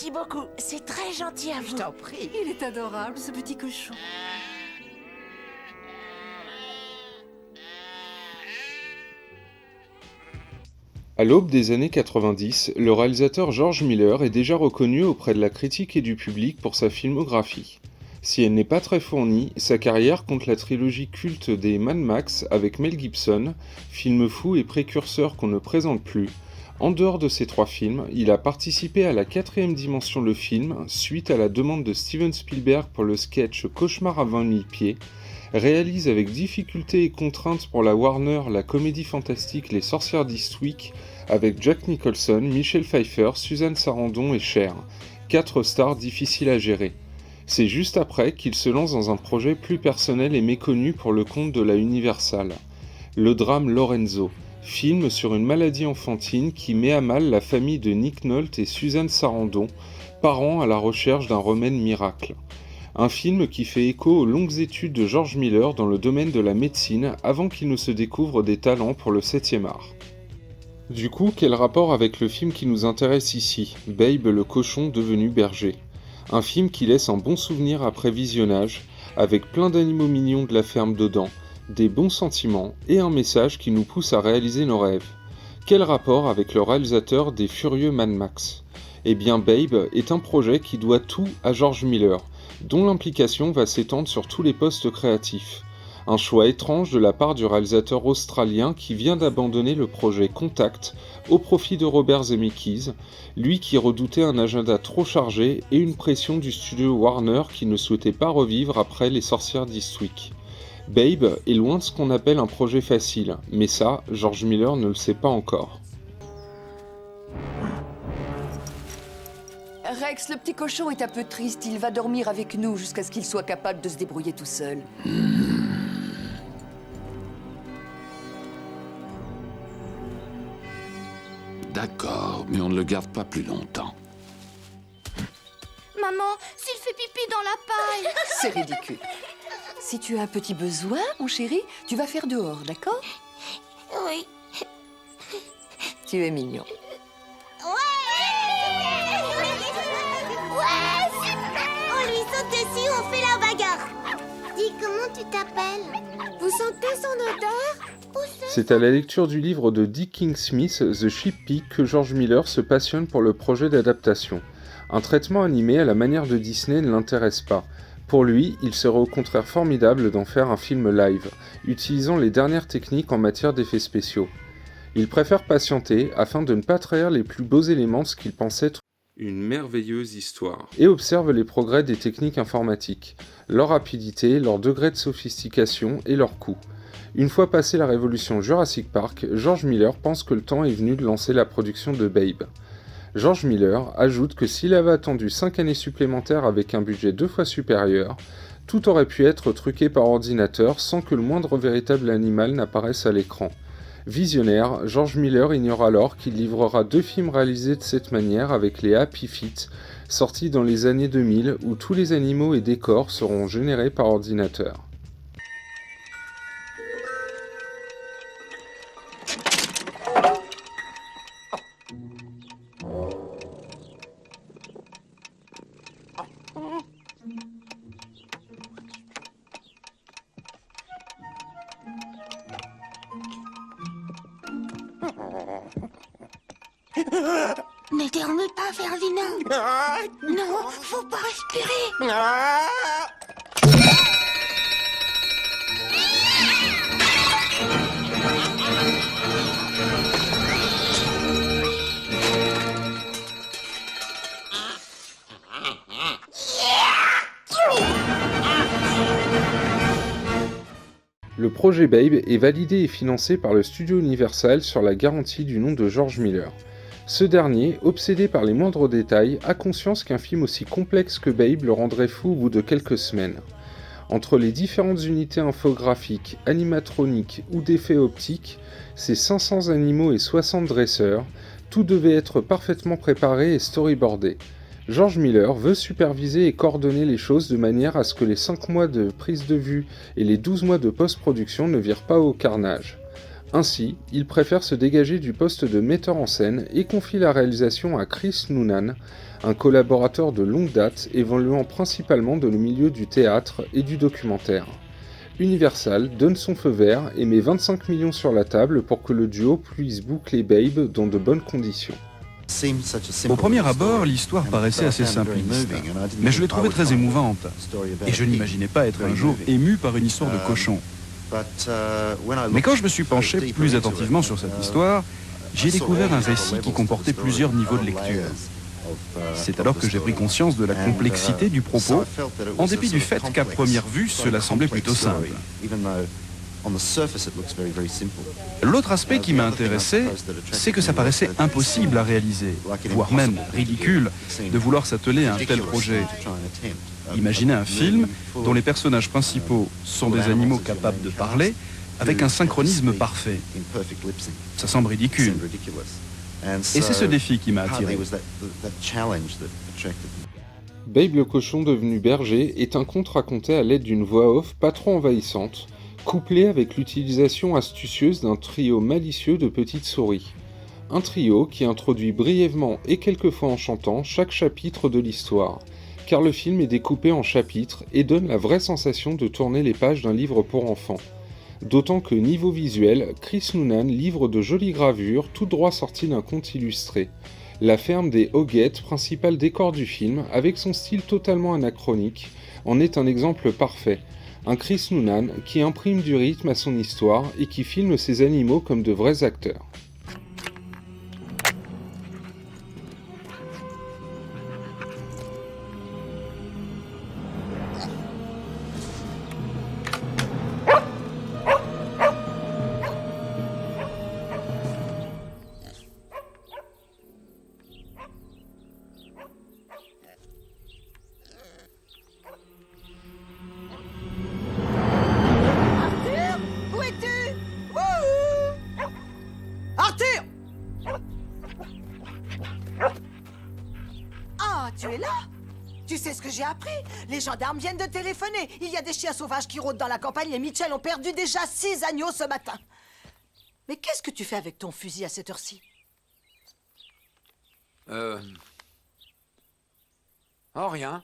Merci beaucoup, c'est très gentil à vous. Je t'en prie. Il est adorable, ce petit cochon. À l'aube des années 90, le réalisateur George Miller est déjà reconnu auprès de la critique et du public pour sa filmographie. Si elle n'est pas très fournie, sa carrière compte la trilogie culte des Mad Max avec Mel Gibson, film fou et précurseur qu'on ne présente plus. En dehors de ces trois films, il a participé à la quatrième dimension le film, suite à la demande de Steven Spielberg pour le sketch Cauchemar à 20 000 pieds, réalise avec difficulté et contrainte pour la Warner la comédie fantastique Les Sorcières d'Eastwick avec Jack Nicholson, Michelle Pfeiffer, Suzanne Sarandon et Cher, 4 stars difficiles à gérer. C'est juste après qu'il se lance dans un projet plus personnel et méconnu pour le compte de la Universal, le drame Lorenzo, film sur une maladie enfantine qui met à mal la famille de Nick Nolte et Suzanne Sarandon, parents à la recherche d'un remède miracle. Un film qui fait écho aux longues études de George Miller dans le domaine de la médecine avant qu'il ne se découvre des talents pour le 7e art. Du coup, quel rapport avec le film qui nous intéresse ici, Babe le cochon devenu berger? Un film qui laisse un bon souvenir après visionnage, avec plein d'animaux mignons de la ferme dedans, des bons sentiments et un message qui nous pousse à réaliser nos rêves. Quel rapport avec le réalisateur des furieux Mad Max? Eh bien Babe est un projet qui doit tout à George Miller, dont l'implication va s'étendre sur tous les postes créatifs. Un choix étrange de la part du réalisateur australien qui vient d'abandonner le projet Contact au profit de Robert Zemeckis, lui qui redoutait un agenda trop chargé et une pression du studio Warner qui ne souhaitait pas revivre après Les Sorcières d'Eastwick. Babe est loin de ce qu'on appelle un projet facile, mais ça, George Miller ne le sait pas encore. Rex, le petit cochon est un peu triste. Il va dormir avec nous jusqu'à ce qu'il soit capable de se débrouiller tout seul. D'accord, mais on ne le garde pas plus longtemps. Maman, s'il fait pipi dans la paille. C'est ridicule. Si tu as un petit besoin, mon chéri, tu vas faire dehors, d'accord? Oui. Tu es mignon. Ouais, super. On lui saute dessus, on fait la bagarre. Dis, comment tu t'appelles? Vous sentez son odeur? C'est à la lecture du livre de Dick King-Smith, The Sheep Pig, que George Miller se passionne pour le projet d'adaptation. Un traitement animé à la manière de Disney ne l'intéresse pas. Pour lui, il serait au contraire formidable d'en faire un film live, utilisant les dernières techniques en matière d'effets spéciaux. Il préfère patienter afin de ne pas trahir les plus beaux éléments de ce qu'il pense être une merveilleuse histoire, et observe les progrès des techniques informatiques, leur rapidité, leur degré de sophistication et leur coût. Une fois passée la révolution Jurassic Park, George Miller pense que le temps est venu de lancer la production de Babe. George Miller ajoute que s'il avait attendu 5 années supplémentaires avec un budget 2 fois supérieur, tout aurait pu être truqué par ordinateur sans que le moindre véritable animal n'apparaisse à l'écran. Visionnaire, George Miller ignore alors qu'il livrera 2 films réalisés de cette manière avec les Happy Feet, sortis dans les années 2000 où tous les animaux et décors seront générés par ordinateur. N'éternue pas, Ferdinand. Non, faut pas respirer. Le projet Babe est validé et financé par le studio Universal sur la garantie du nom de George Miller. Ce dernier, obsédé par les moindres détails, a conscience qu'un film aussi complexe que Babe le rendrait fou au bout de quelques semaines. Entre les différentes unités infographiques, animatroniques ou d'effets optiques, ses 500 animaux et 60 dresseurs, tout devait être parfaitement préparé et storyboardé. George Miller veut superviser et coordonner les choses de manière à ce que les 5 mois de prise de vue et les 12 mois de post-production ne virent pas au carnage. Ainsi, il préfère se dégager du poste de metteur en scène et confie la réalisation à Chris Noonan, un collaborateur de longue date évoluant principalement dans le milieu du théâtre et du documentaire. Universal donne son feu vert et met 25 millions sur la table pour que le duo puisse boucler Babe dans de bonnes conditions. Au premier abord, l'histoire paraissait assez simpliste, mais je l'ai trouvée très émouvante, et je n'imaginais pas être un jour ému par une histoire de cochon. Mais quand je me suis penché plus attentivement sur cette histoire, j'ai découvert un récit qui comportait plusieurs niveaux de lecture. C'est alors que j'ai pris conscience de la complexité du propos, en dépit du fait qu'à première vue, cela semblait plutôt simple. L'autre aspect qui m'a intéressé, c'est que ça paraissait impossible à réaliser, voire même ridicule, de vouloir s'atteler à un tel projet. Imaginez un film dont les personnages principaux sont des animaux capables de parler, avec un synchronisme parfait. Ça semble ridicule. Et c'est ce défi qui m'a attiré. Babe le cochon devenu berger est un conte raconté à l'aide d'une voix off pas trop envahissante, couplé avec l'utilisation astucieuse d'un trio malicieux de petites souris. Un trio qui introduit brièvement et quelquefois en chantant chaque chapitre de l'histoire, car le film est découpé en chapitres et donne la vraie sensation de tourner les pages d'un livre pour enfants. D'autant que niveau visuel, Chris Noonan livre de jolies gravures tout droit sorties d'un conte illustré. La ferme des Hoggett, principal décor du film, avec son style totalement anachronique, en est un exemple parfait. Un Chris Noonan qui imprime du rythme à son histoire et qui filme ses animaux comme de vrais acteurs. Où es-tu? Wouhou! Arthur! Ah, tu es là? Tu sais ce que j'ai appris? Les gendarmes viennent de téléphoner. Il y a des chiens sauvages qui rôdent dans la campagne et Mitchell ont perdu déjà 6 agneaux ce matin. Mais qu'est-ce que tu fais avec ton fusil à cette heure-ci? Oh, rien.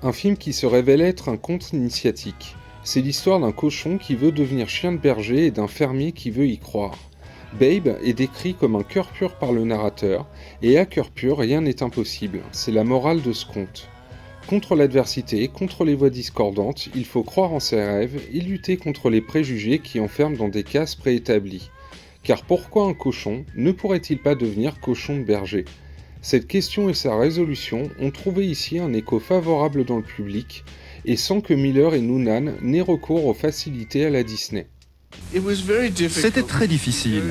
Un film qui se révèle être un conte initiatique. C'est l'histoire d'un cochon qui veut devenir chien de berger et d'un fermier qui veut y croire. Babe est décrit comme un cœur pur par le narrateur, et à cœur pur, rien n'est impossible. C'est la morale de ce conte. Contre l'adversité, contre les voix discordantes, il faut croire en ses rêves et lutter contre les préjugés qui enferment dans des cases préétablies. Car pourquoi un cochon ne pourrait-il pas devenir cochon de berger ? Cette question et sa résolution ont trouvé ici un écho favorable dans le public, et sans que Miller et Noonan n'aient recours aux facilités à la Disney. C'était très difficile.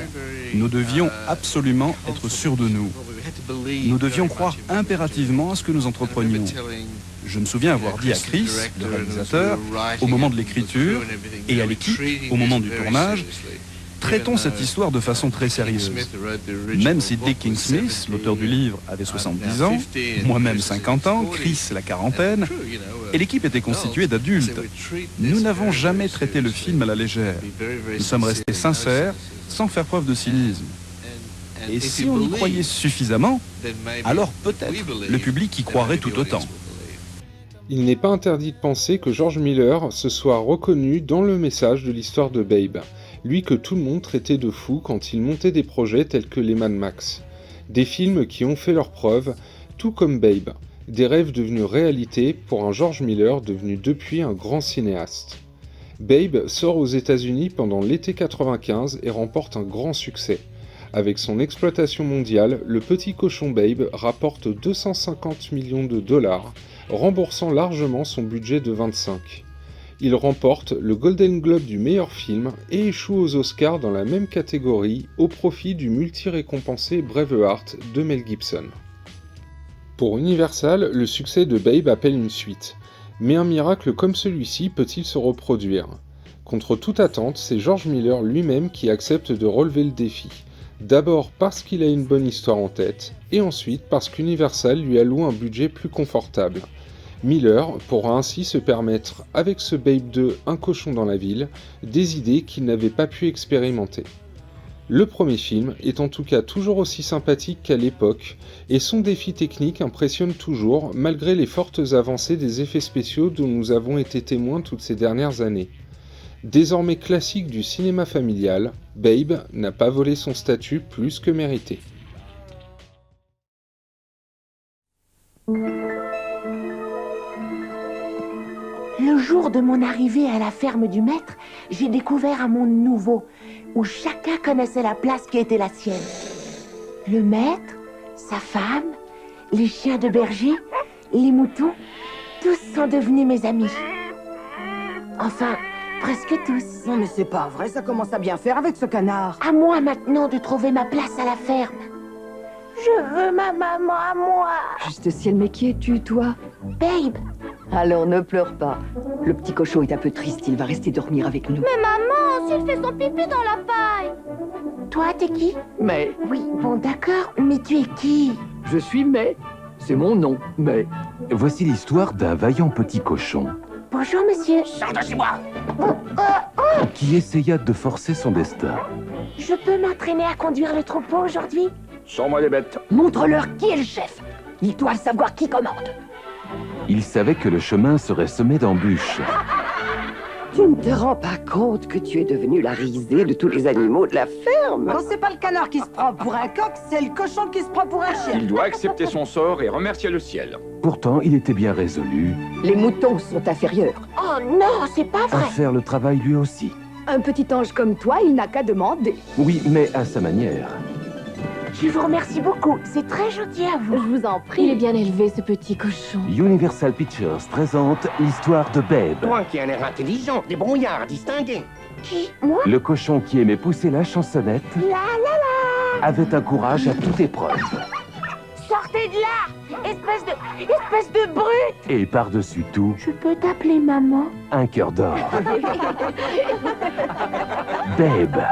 Nous devions absolument être sûrs de nous. Nous devions croire impérativement à ce que nous entreprenions. Je me souviens avoir dit à Chris, le réalisateur, au moment de l'écriture, et à l'équipe, au moment du tournage, traitons cette histoire de façon très sérieuse. Même si Dick King-Smith, l'auteur du livre, avait 70 ans, moi-même 50 ans, Chris la quarantaine, et l'équipe était constituée d'adultes, nous n'avons jamais traité le film à la légère. Nous sommes restés sincères, sans faire preuve de cynisme. Et si on y croyait suffisamment, alors peut-être le public y croirait tout autant. Il n'est pas interdit de penser que George Miller se soit reconnu dans le message de l'histoire de Babe, lui que tout le monde traitait de fou quand il montait des projets tels que les Mad Max. Des films qui ont fait leurs preuves, tout comme Babe, des rêves devenus réalité pour un George Miller devenu depuis un grand cinéaste. Babe sort aux États-Unis pendant l'été 95 et remporte un grand succès. Avec son exploitation mondiale, le petit cochon Babe rapporte 250 millions de dollars, remboursant largement son budget de 25. Il remporte le Golden Globe du meilleur film et échoue aux Oscars dans la même catégorie au profit du multi-récompensé Braveheart de Mel Gibson. Pour Universal, le succès de Babe appelle une suite. Mais un miracle comme celui-ci peut-il se reproduire ? Contre toute attente, c'est George Miller lui-même qui accepte de relever le défi. D'abord parce qu'il a une bonne histoire en tête, et ensuite parce qu'Universal lui alloue un budget plus confortable. Miller pourra ainsi se permettre, avec ce Babe 2, Un cochon dans la ville, des idées qu'il n'avait pas pu expérimenter. Le premier film est en tout cas toujours aussi sympathique qu'à l'époque, et son défi technique impressionne toujours malgré les fortes avancées des effets spéciaux dont nous avons été témoins toutes ces dernières années. Désormais classique du cinéma familial, Babe n'a pas volé son statut plus que mérité. Le jour de mon arrivée à la ferme du maître, j'ai découvert un monde nouveau, où chacun connaissait la place qui était la sienne. Le maître, sa femme, les chiens de berger, les moutons, tous sont devenus mes amis. Enfin, presque tous. Non mais c'est pas vrai, ça commence à bien faire avec ce canard. À moi maintenant de trouver ma place à la ferme. Je veux ma maman à moi. Juste ciel, mais qui es-tu, toi? Babe, Alors ne pleure pas. Le petit cochon est un peu triste, il va rester dormir avec nous. Mais maman, s'il fait son pipi dans la paille. toi t'es qui? Mais, Oui, bon d'accord, mais tu es qui? je suis Mais. C'est mon nom, Mais. Voici l'histoire d'un vaillant petit cochon Bonjour monsieur. qui essaya de forcer son destin. Je peux m'entraîner à conduire le troupeau aujourd'hui? Sors-moi les bêtes. Montre-leur qui est le chef. Ils doivent savoir qui commande. Il savait que le chemin serait semé d'embûches. Tu ne te rends pas compte que tu es devenu la risée de tous les animaux de la ferme? Non, c'est pas le canard qui se prend pour un coq, c'est le cochon qui se prend pour un chien. Il doit accepter son sort et remercier le ciel. Pourtant, il était bien résolu Les moutons sont inférieurs. Oh non, c'est pas à vrai. faire le travail lui aussi. Un petit ange comme toi, il n'a qu'à demander. Oui, mais à sa manière. Je vous remercie beaucoup, c'est très gentil à vous. Je vous en prie. Il est bien élevé, ce petit cochon. Universal Pictures présente l'histoire de Babe, Toi qui as l'air intelligent, débrouillard, distingué. Qui? Moi? le cochon qui aimait pousser la chansonnette, avait un courage à toute épreuve. Sortez de là, espèce de brute. Et par-dessus tout, Je peux t'appeler maman? un cœur d'or. Babe,